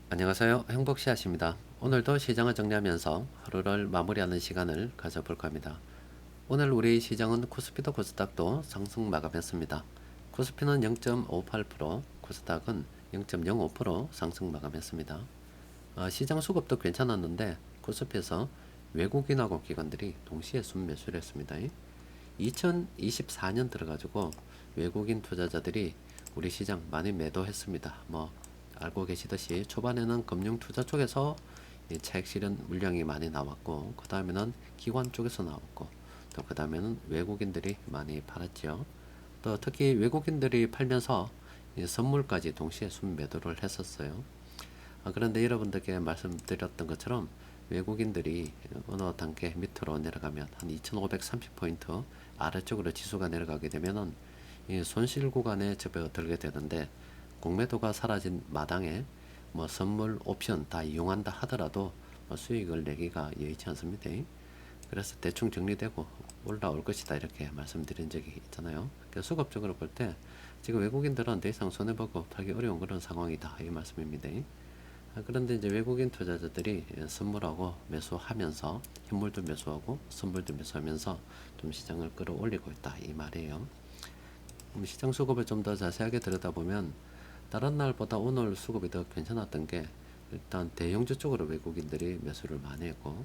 안녕하세요. 행복씨앗입니다. 오늘도 시장을 정리하면서 하루를 마무리하는 시간을 가져볼까 합니다. 오늘 우리 시장은 코스피도 코스닥도 상승 마감했습니다. 코스피는 0.58%, 코스닥은 0.05% 상승 마감했습니다. 시장 수급도 괜찮았는데 코스피에서 외국인하고 기관들이 동시에 순매수를 했습니다. 2024년 들어가지고 외국인 투자자들이 우리 시장 많이 매도했습니다. 알고 계시듯이 초반에는 금융 투자 쪽에서 이 차익 실현 물량이 많이 나왔고, 그 다음에는 기관 쪽에서 나왔고, 또 그 다음에는 외국인들이 많이 팔았죠. 또 특히 외국인들이 팔면서 이 선물까지 동시에 순매도를 했었어요. 그런데 여러분들께 말씀드렸던 것처럼 외국인들이 어느 단계 밑으로 내려가면 한 2530포인트 아래쪽으로 지수가 내려가게 되면은 이 손실 구간에 접어들게 되는데, 공매도가 사라진 마당에 선물 옵션 다 이용한다 하더라도 수익을 내기가 여의치 않습니다. 그래서 대충 정리되고 올라올 것이다 이렇게 말씀드린 적이 있잖아요. 그래서 수급적으로 볼 때 지금 외국인들은 더 이상 손해보고 팔기 어려운 그런 상황이다 이 말씀입니다. 그런데 이제 외국인 투자자들이 선물하고 매수하면서 현물도 매수하고 선물도 매수하면서 좀 시장을 끌어올리고 있다 이 말이에요. 시장 수급을 좀 더 자세하게 들여다보면 다른 날보다 오늘 수급이 더 괜찮았던 게, 일단 대형주 쪽으로 외국인들이 매수를 많이 했고,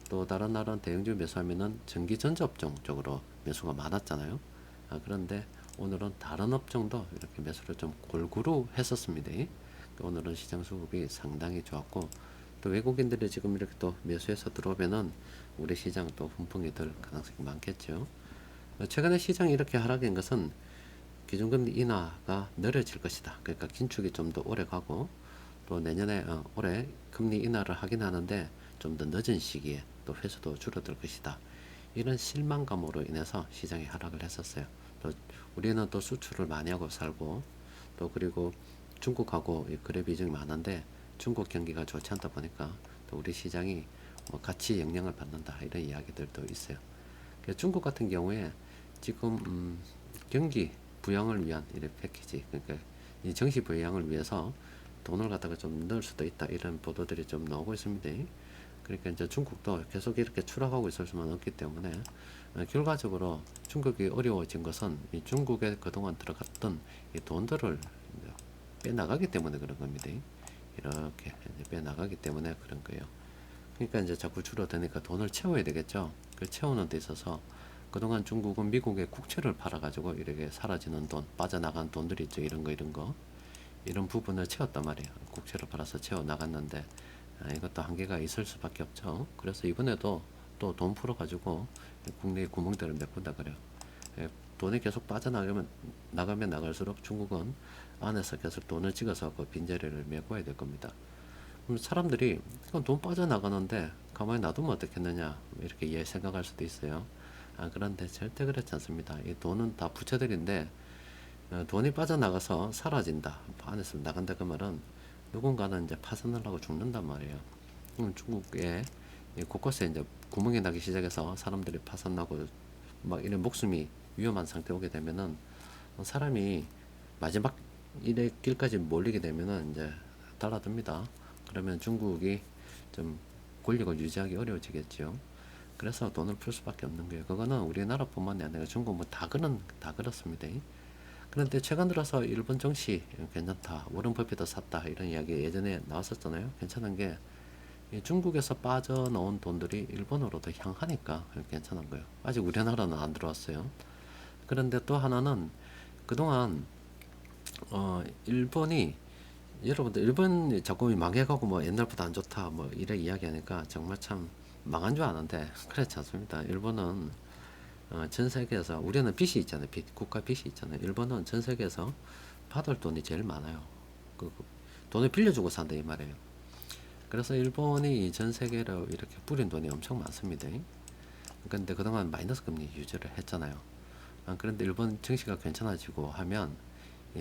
또 다른 날은 대형주 매수하면은 전기전자 업종 쪽으로 매수가 많았잖아요. 그런데 오늘은 다른 업종도 이렇게 매수를 좀 골고루 했었습니다. 오늘은 시장 수급이 상당히 좋았고, 또 외국인들이 지금 이렇게 또 매수해서 들어오면은 우리 시장 또 훈풍이 들 가능성이 많겠죠. 최근에 시장이 이렇게 하락한 것은 기준금리 인하가 느려질 것이다. 그러니까 긴축이 좀 더 오래 가고, 또 내년에 올해 금리 인하를 하긴 하는데 좀 더 늦은 시기에 또 회수도 줄어들 것이다. 이런 실망감으로 인해서 시장이 하락을 했었어요. 또 우리는 또 수출을 많이 하고 살고, 또 그리고 중국하고 거래 비중이 많은데 중국 경기가 좋지 않다 보니까 또 우리 시장이 같이 영향을 받는다 이런 이야기들도 있어요. 중국 같은 경우에 지금 경기 부양을 위한 이런 패키지, 그러니까 이 정시 부양을 위해서 돈을 갖다가 좀 넣을 수도 있다 이런 보도들이 좀 나오고 있습니다. 그러니까 이제 중국도 계속 이렇게 추락하고 있을 수만 없기 때문에 결과적으로 중국이 어려워진 것은 이 중국에 그동안 들어갔던 이 돈들을 빼나가기 때문에 그런 겁니다. 이렇게 빼나가기 때문에 그런 거예요. 그러니까 이제 자꾸 줄어드니까 돈을 채워야 되겠죠. 그 채우는 데 있어서 그동안 중국은 미국의 국채를 팔아가지고 이렇게 사라지는 돈, 빠져나간 돈들이 있죠. 이런 거. 이런 부분을 채웠단 말이에요. 국채를 팔아서 채워 나갔는데, 이것도 한계가 있을 수밖에 없죠. 그래서 이번에도 또 돈 풀어가지고 국내의 구멍들을 메꾼다 그래요. 돈이 계속 나가면 나갈수록 중국은 안에서 계속 돈을 찍어서 그 빈자리를 메꿔야 될 겁니다. 그럼 사람들이 이건 돈 빠져나가는데 가만히 놔두면 어떻겠느냐 이렇게 생각할 수도 있어요. 그런데 절대 그렇지 않습니다. 이 돈은 다 부채들인데 돈이 빠져나가서 사라진다, 안에서 나간다 그 말은 누군가는 이제 파산을 하고 죽는단 말이에요. 중국에 곳곳에 이제 구멍이 나기 시작해서 사람들이 파산나고 막 이런 목숨이 위험한 상태 오게 되면은 사람이 마지막 일의 길까지 몰리게 되면은 이제 달라듭니다. 그러면 중국이 좀 권력을 유지하기 어려워지겠죠. 그래서 돈을 풀 수밖에 없는 거예요. 그거는 우리나라뿐만이 아니라 중국 다 그렇습니다. 그런데 최근 들어서 일본 증시 괜찮다, 워런 버핏도 샀다 이런 이야기 예전에 나왔었잖아요. 괜찮은 게 중국에서 빠져나온 돈들이 일본으로 더 향하니까 괜찮은 거예요. 아직 우리나라는 안 들어왔어요. 그런데 또 하나는 그동안 일본이, 여러분들 일본 자꾸 망해가고 옛날보다 안 좋다 이래 이야기하니까 정말 참 망한 줄 아는데 그렇지 않습니다. 일본은 전 세계에서, 우리는 빚이 있잖아요. 국가 빚이 있잖아요. 일본은 전 세계에서 받을 돈이 제일 많아요. 그 돈을 빌려주고 산다 이 말이에요. 그래서 일본이 전 세계로 이렇게 뿌린 돈이 엄청 많습니다. 근데 그동안 마이너스 금리 유지를 했잖아요. 그런데 일본 증시가 괜찮아지고 하면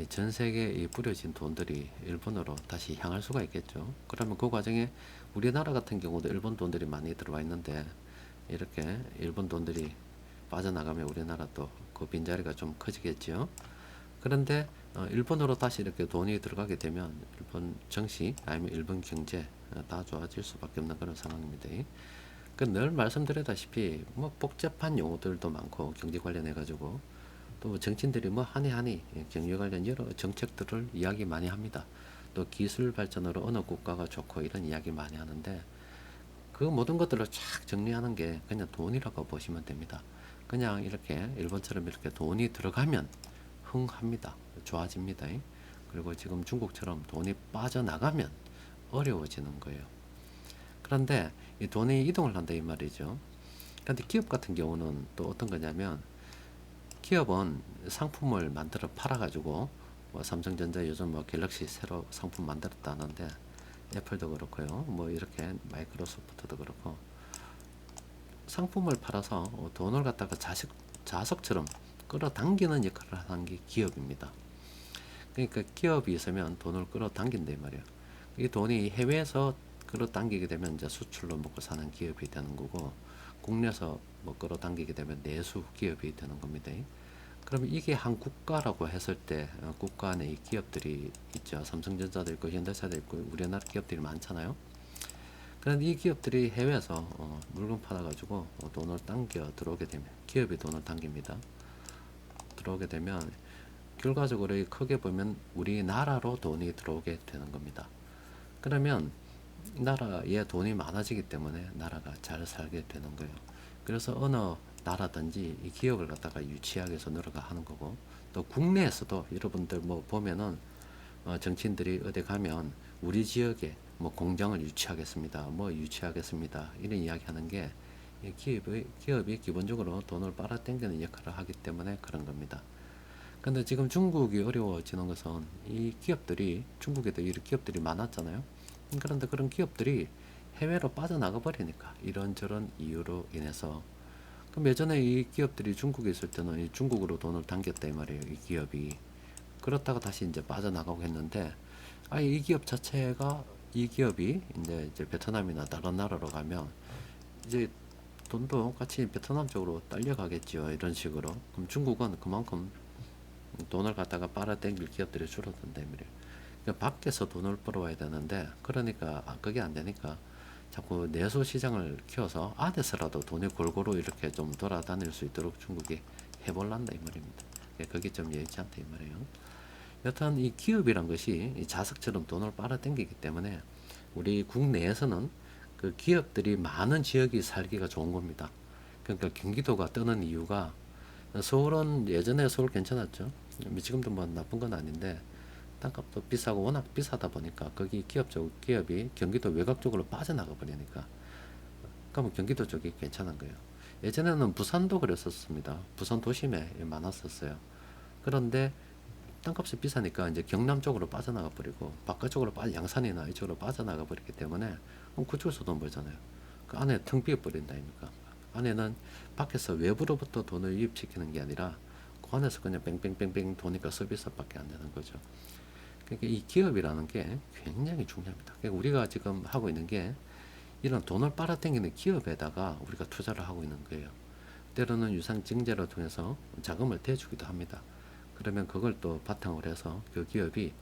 전 세계에 뿌려진 돈들이 일본으로 다시 향할 수가 있겠죠. 그러면 그 과정에 우리나라 같은 경우도 일본 돈들이 많이 들어와 있는데, 이렇게 일본 돈들이 빠져나가면 우리나라 또 그 빈자리가 좀 커지겠죠. 그런데 일본으로 다시 이렇게 돈이 들어가게 되면 일본 정시 아니면 일본 경제 다 좋아질 수밖에 없는 그런 상황입니다. 그 늘 말씀드렸다시피 뭐 복잡한 용어들도 많고 경제 관련해 가지고 또 정치인들이 뭐 한이 경제 관련 여러 정책들을 이야기 많이 합니다. 또 기술 발전으로 어느 국가가 좋고 이런 이야기 많이 하는데 그 모든 것들을 쫙 정리하는 게 그냥 돈이라고 보시면 됩니다. 그냥 이렇게 일본처럼 이렇게 돈이 들어가면 흥합니다. 좋아집니다. 그리고 지금 중국처럼 돈이 빠져나가면 어려워지는 거예요. 그런데 이 돈이 이동을 한다 이 말이죠. 그런데 기업 같은 경우는 또 어떤 거냐면 기업은 상품을 만들어 팔아가지고 뭐 삼성전자 요즘 뭐 갤럭시 새로 상품 만들었다 하는데 애플도 그렇고요. 뭐 이렇게 마이크로소프트도 그렇고 상품을 팔아서 돈을 갖다가 자석처럼 끌어당기는 역할을 하는 게 기업입니다. 그러니까 기업이 있으면 돈을 끌어당긴다 이 말이에요. 이 돈이 해외에서 끌어당기게 되면 이제 수출로 먹고 사는 기업이 되는 거고 국내에서 뭐 끌어당기게 되면 내수 기업이 되는 겁니다. 그러면 이게 한 국가라고 했을 때 국가 내 기업들이 있죠. 삼성전자도 있고 현대차도 있고 우리나라 기업들이 많잖아요. 그런데 이 기업들이 해외에서 물건 팔아가지고 돈을 당겨 들어오게 되면 기업이 돈을 당깁니다. 들어오게 되면 결과적으로 크게 보면 우리나라로 돈이 들어오게 되는 겁니다. 그러면 나라에 돈이 많아지기 때문에 나라가 잘 살게 되는 거예요. 그래서 어느 나라든지 이 기업을 갖다가 유치하기 위해서 노력을 하는 거고 또 국내에서도 여러분들 뭐 보면은 정치인들이 어디 가면 우리 지역에 뭐 공장을 유치하겠습니다. 뭐 유치하겠습니다. 이런 이야기 하는 게 기업이 기본적으로 돈을 빨아당기는 역할을 하기 때문에 그런 겁니다. 근데 지금 중국이 어려워지는 것은 이 기업들이 중국에도 이런 기업들이 많았잖아요. 그런데 그런 기업들이 해외로 빠져나가 버리니까 이런저런 이유로 인해서 그럼 예전에 이 기업들이 중국에 있을 때는 이 중국으로 돈을 당겼다 이 말이에요. 이 기업이 그렇다가 다시 이제 빠져나가고 했는데 이 기업 자체가 이 기업이 이제 베트남이나 다른 나라로 가면 이제 돈도 같이 베트남 쪽으로 딸려가겠죠. 이런 식으로. 그럼 중국은 그만큼 돈을 갖다가 빨아당길 기업들이 줄어든다 이 말이에요. 그러니까 밖에서 돈을 벌어와야 되는데 그러니까 그게 안 되니까 자꾸 내수 시장을 키워서 안에서라도 돈이 골고루 이렇게 좀 돌아다닐 수 있도록 중국이 해볼란다 이 말입니다. 그게 좀 여의치 않다 이 말이에요. 여튼 이 기업이란 것이 이 자석처럼 돈을 빨아당기기 때문에 우리 국내에서는 그 기업들이 많은 지역이 살기가 좋은 겁니다. 그러니까 경기도가 뜨는 이유가 서울은 예전에 서울 괜찮았죠. 지금도 뭐 나쁜 건 아닌데 땅값도 비싸고 워낙 비싸다 보니까 거기 기업이 경기도 외곽 쪽으로 빠져나가 버리니까 그러면 경기도 쪽이 괜찮은 거예요. 예전에는 부산도 그랬었습니다. 부산 도심에 많았었어요. 그런데 땅값이 비싸니까 이제 경남 쪽으로 빠져나가 버리고 바깥쪽으로 양산이나 이쪽으로 빠져나가 버리기 때문에 그쪽에서 돈 벌잖아요. 그 안에 텅 비어 버린다 아닙니까? 안에는 밖에서 외부로부터 돈을 유입시키는 게 아니라 그 안에서 그냥 뺑뺑뺑뺑 도니까 서비스밖에 안 되는 거죠. 그러니까 이 기업이라는 게 굉장히 중요합니다. 그러니까 우리가 지금 하고 있는 게 이런 돈을 빨아당기는 기업에다가 우리가 투자를 하고 있는 거예요. 때로는 유상증자를 통해서 자금을 대주기도 합니다. 그러면 그걸 또 바탕으로 해서 그 기업이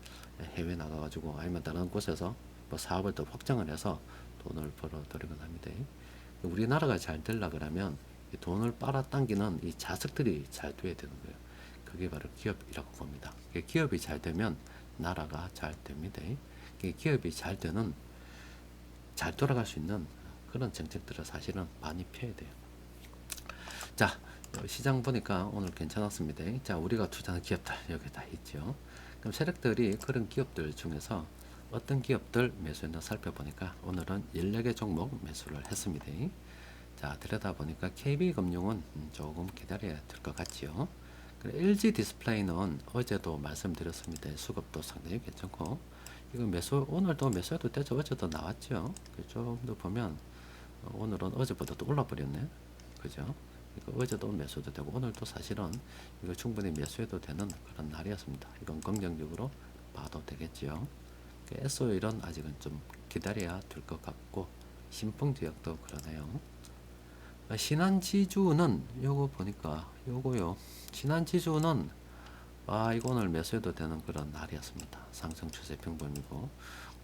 해외 나가가지고 아니면 다른 곳에서 뭐 사업을 더 확장을 해서 돈을 벌어들이곤 합니다. 우리나라가 잘 되려 그러면 이 돈을 빨아당기는 이 자석들이 잘 돼야 되는 거예요. 그게 바로 기업이라고 봅니다. 기업이 잘 되면 나라가 잘 됩니다. 기업이 잘 되는 잘 돌아갈 수 있는 그런 정책들을 사실은 많이 펴야 돼요. 자, 시장 보니까 오늘 괜찮았습니다. 자, 우리가 투자하는 기업들 여기 다 있죠. 그럼 세력들이 그런 기업들 중에서 어떤 기업들 매수했나 살펴보니까 오늘은 14개 종목 매수를 했습니다. 자, 들여다보니까 KB금융은 조금 기다려야 될 것 같지요. LG 디스플레이는 어제도 말씀드렸습니다. 수급도 상당히 괜찮고 이거 오늘도 매수해도 되죠. 어제도 나왔죠. 좀더 보면 오늘은 어제보다 또 올라버렸네. 그죠? 이거 어제도 매수도 되고 오늘도 사실은 이거 충분히 매수해도 되는 그런 날이었습니다. 이건 긍정적으로 봐도 되겠죠. SO일은 아직은 좀 기다려야 될 것 같고 신풍지역도 그러네요. 신한지주는 요거 보니까 요거요. 신한지주는 이거 오늘 매수해도 되는 그런 날이었습니다. 상승 추세 평범이고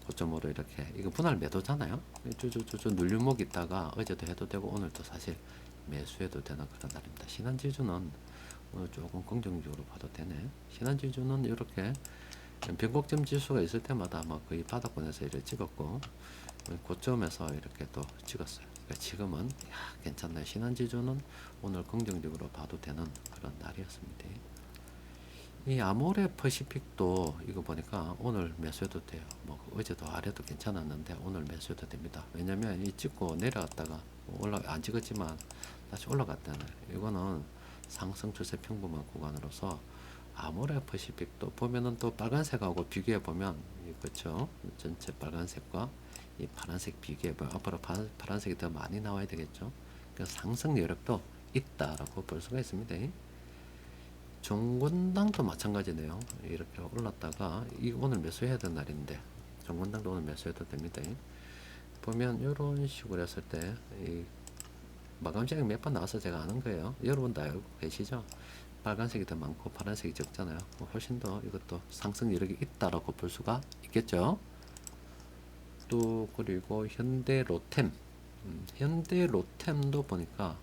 고점으로 이렇게 이거 분할 매도잖아요. 쭈쭈쭈쭈 눌림목 있다가 어제도 해도 되고 오늘도 사실 매수해도 되는 그런 날입니다. 신한지주는 오늘 조금 긍정적으로 봐도 되네. 신한지주는 이렇게 변곡점 지수가 있을 때마다 아마 거의 바닥권에서 이렇게 찍었고 고점에서 이렇게 또 찍었어요. 그러니까 지금은 괜찮나요. 신한지주는 오늘 긍정적으로 봐도 되는 그런 날이었습니다. 이 아모레 퍼시픽도 이거 보니까 오늘 매수해도 돼요. 뭐 어제도 아래도 괜찮았는데 오늘 매수해도 됩니다. 왜냐면 이 찍고 내려갔다가 안 찍었지만 다시 올라갔다는 이거는 상승 추세 평범한 구간으로서 아모레 퍼시픽도 보면은 또 빨간색하고 비교해 보면 그렇죠. 전체 빨간색과 이 파란색 비교해 보면 앞으로 파란색이 더 많이 나와야 되겠죠. 그래서 상승 여력도 있다라고 볼 수가 있습니다. 정권당도 마찬가지네요. 이렇게 올랐다가 이 오늘 매수해야 되는 날인데 정권당도 오늘 매수해도 됩니다. 보면 이런 식으로 했을 때 이 마감 시간이 몇 번 나와서 제가 아는 거예요. 여러분도 알고 계시죠? 빨간색이 더 많고 파란색이 적잖아요. 훨씬 더 이것도 상승 여력이 있다라고 볼 수가 있겠죠. 또 그리고 현대로템, 현대로템도 보니까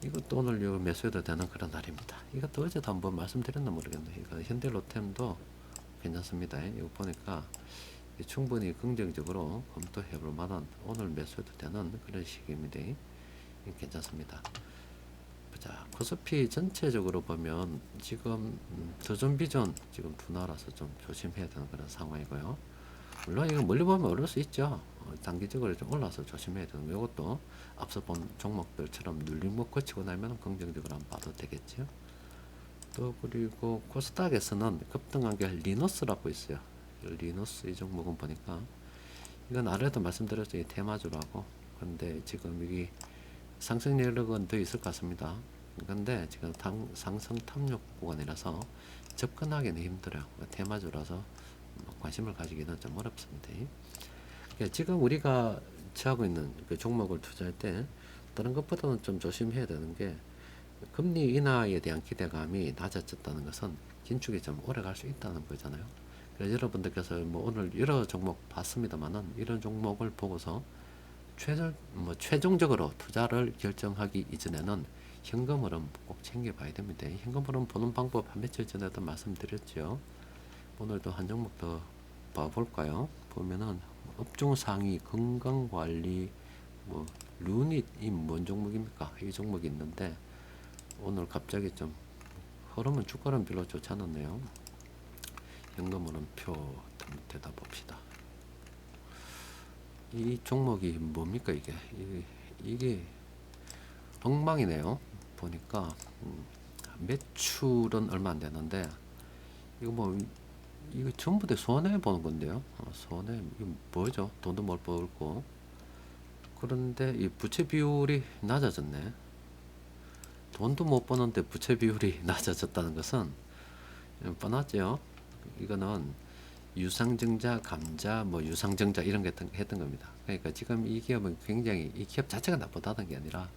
이것도 오늘 매수해도 되는 그런 날입니다. 이것도 어제도 한번 말씀드렸나 모르겠네요. 이거 현대로템도 괜찮습니다. 이거 보니까 충분히 긍정적으로 검토해 볼 만한 오늘 매수해도 되는 그런 시기입니다. 괜찮습니다. 자, 코스피 전체적으로 보면 지금 저점 비전 지금 둔화라서 좀 조심해야 되는 그런 상황이고요. 물론 이거 멀리 보면 어려울 수 있죠. 단기적으로 좀 올라서 조심해야 되는 거. 이것도 앞서 본 종목들처럼 눌림목 거치고 나면 긍정적으로 한번 봐도 되겠죠. 또 그리고 코스닥에서는 급등한 게 리너스라고 있어요. 리너스 이 종목은 보니까 이건 아래도 말씀드렸죠. 테마주라고. 근데 지금 여기 상승 여력은 더 있을 것 같습니다. 근데 지금 상승 탐욕 구간이라서 접근하기는 힘들어요. 테마주라서 관심을 가지기는 좀 어렵습니다. 그러니까 지금 우리가 취하고 있는 그 종목을 투자할 때 다른 것보다는 좀 조심해야 되는 게 금리 인하에 대한 기대감이 낮아졌다는 것은 긴축이 좀 오래 갈 수 있다는 거잖아요. 그래서 여러분들께서 뭐 오늘 여러 종목 봤습니다만은 이런 종목을 보고서 최종적으로 투자를 결정하기 이전에는 현금 흐름 꼭 챙겨봐야 됩니다. 현금 흐름 보는 방법 한 며칠 전에도 말씀드렸죠. 오늘도 한 종목 더 봐볼까요? 보면은 업종 상위 건강관리 뭐 루닛이 뭔 종목입니까? 이 종목이 있는데 오늘 갑자기 좀 흐름은 주가는 별로 좋지 않았네요. 현금 흐름표 한번 대다 봅시다. 이 종목이 뭡니까 이게 엉망이네요. 보니까 매출은 얼마 안 되는데 이거 전부 다 손해 보는 건데요. 손해 이거 뭐죠? 돈도 못 벌고 그런데 이 부채 비율이 낮아졌네. 돈도 못 버는데 부채 비율이 낮아졌다는 것은 뻔하죠. 이거는 유상증자, 감자, 뭐 유상증자 이런 게 했던 겁니다. 그러니까 지금 이 기업은 굉장히 이 기업 자체가 나쁘다는 게 아니라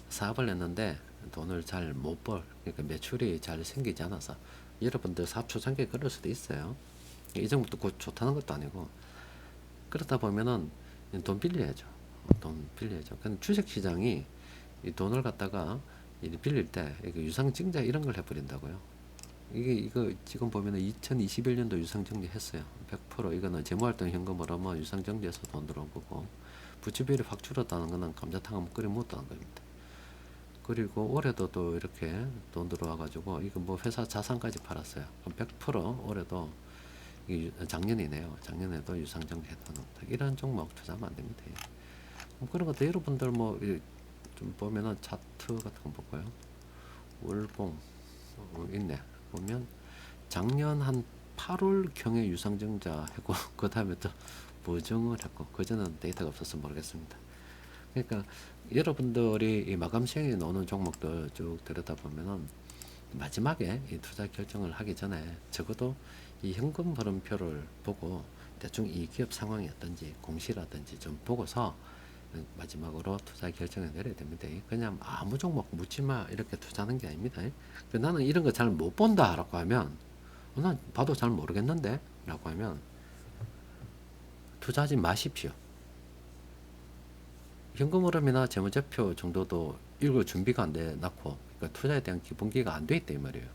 사업을 했는데 돈을 잘 못 벌, 그러니까 매출이 잘 생기지 않아서 여러분들 사업 초창기에 그럴 수도 있어요. 이 정도도 곧 좋다는 것도 아니고 그러다 보면은 돈 빌려야죠. 돈 빌려야죠. 근데 주식시장이 이 돈을 갖다가 빌릴 때 유상증자 이런 걸 해버린다고요. 이거 지금 보면은 2021년도 유상증자 했어요. 100% 이거는 재무활동 현금으로 뭐 유상증자해서 돈 들어온 거고 부채비율이 확 줄었다는 거는 감자탕 한번 끓여 먹었다는 겁니다. 그리고 올해도 또 이렇게 돈 들어와가지고 이거 뭐 회사 자산까지 팔았어요. 그럼 100% 올해도 작년이네요. 작년에도 유상증자 했다는 겁니다. 이런 종목 투자하면 안 됩니다. 그런 것도 여러분들 뭐 좀 보면은 차트 같은 거 볼까요? 월봉 있네. 보면 작년 한 8월경에 유상증자 했고 그 다음에 또 보증을 했고 그전은 데이터가 없어서 모르겠습니다. 그러니까 여러분들이 이 마감 시행에 나오는 종목들 쭉 들여다보면은 마지막에 이 투자 결정을 하기 전에 적어도 이 현금 흐름표를 보고 대충 이 기업 상황이 어떤지 공시라든지 좀 보고서 마지막으로 투자 결정을 내려야 됩니다. 그냥 아무 종목 묻지마 이렇게 투자하는 게 아닙니다. 나는 이런 거 잘 못 본다 라고 하면 난 봐도 잘 모르겠는데 라고 하면 투자하지 마십시오. 현금 흐름이나 재무제표 정도도 읽을 준비가 안 돼 놨고, 그러니까 투자에 대한 기본기가 안 돼 있다 이 말이에요.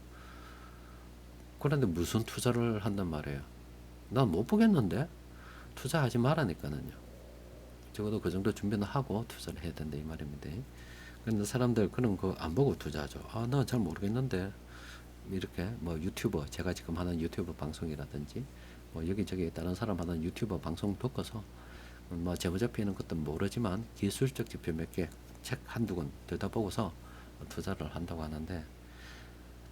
그런데 무슨 투자를 한단 말이에요. 난 못 보겠는데 투자하지 말라니까는요. 적어도 그 정도 준비는 하고 투자를 해야 된다 이 말입니다. 그런데 사람들 그런 거 안 보고 투자하죠. 아, 난 잘 모르겠는데 이렇게 뭐 유튜버, 제가 지금 하는 유튜브 방송이라든지 뭐 여기저기 다른 사람 하는 유튜버 방송 듣고서 뭐 재무제표 있는 것도 모르지만 기술적 지표 몇 개, 책 한두 권 들여다보고서 투자를 한다고 하는데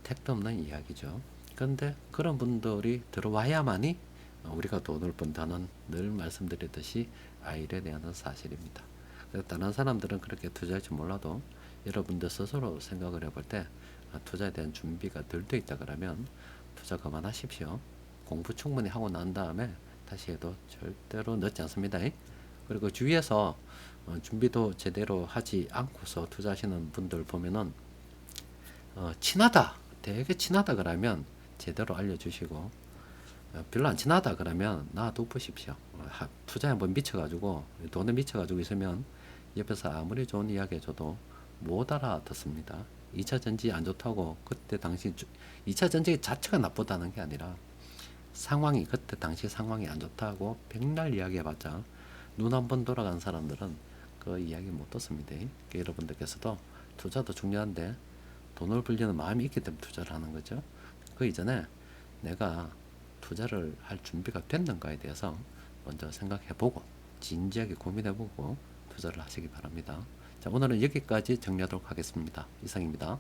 택도 없는 이야기죠. 그런데 그런 분들이 들어와야만이 우리가 돈을 번다는 늘 말씀드렸듯이 아이에 대한 사실입니다. 다른 사람들은 그렇게 투자할 줄 몰라도 여러분들 스스로 생각을 해볼 때 투자에 대한 준비가 덜 돼 있다 그러면 투자 그만하십시오. 공부 충분히 하고 난 다음에 다시 해도 절대로 늦지 않습니다. 그리고 주위에서 준비도 제대로 하지 않고서 투자하시는 분들 보면은 친하다, 되게 친하다 그러면 제대로 알려주시고 별로 안 친하다 그러면 놔둬보십시오. 투자에 한번 미쳐가지고 돈에 미쳐가지고 있으면 옆에서 아무리 좋은 이야기 해줘도 못 알아듣습니다. 2차 전지 안 좋다고 그때 당시 2차 전지 자체가 나쁘다는 게 아니라 상황이 그때 당시 상황이 안 좋다고 백날 이야기해봤자 눈 한 번 돌아간 사람들은 그 이야기 못 듣습니다. 그러니까 여러분들께서도 투자도 중요한데 돈을 벌려는 마음이 있기 때문에 투자를 하는 거죠. 그 이전에 내가 투자를 할 준비가 됐는가에 대해서 먼저 생각해보고 진지하게 고민해보고 투자를 하시기 바랍니다. 자, 오늘은 여기까지 정리하도록 하겠습니다. 이상입니다.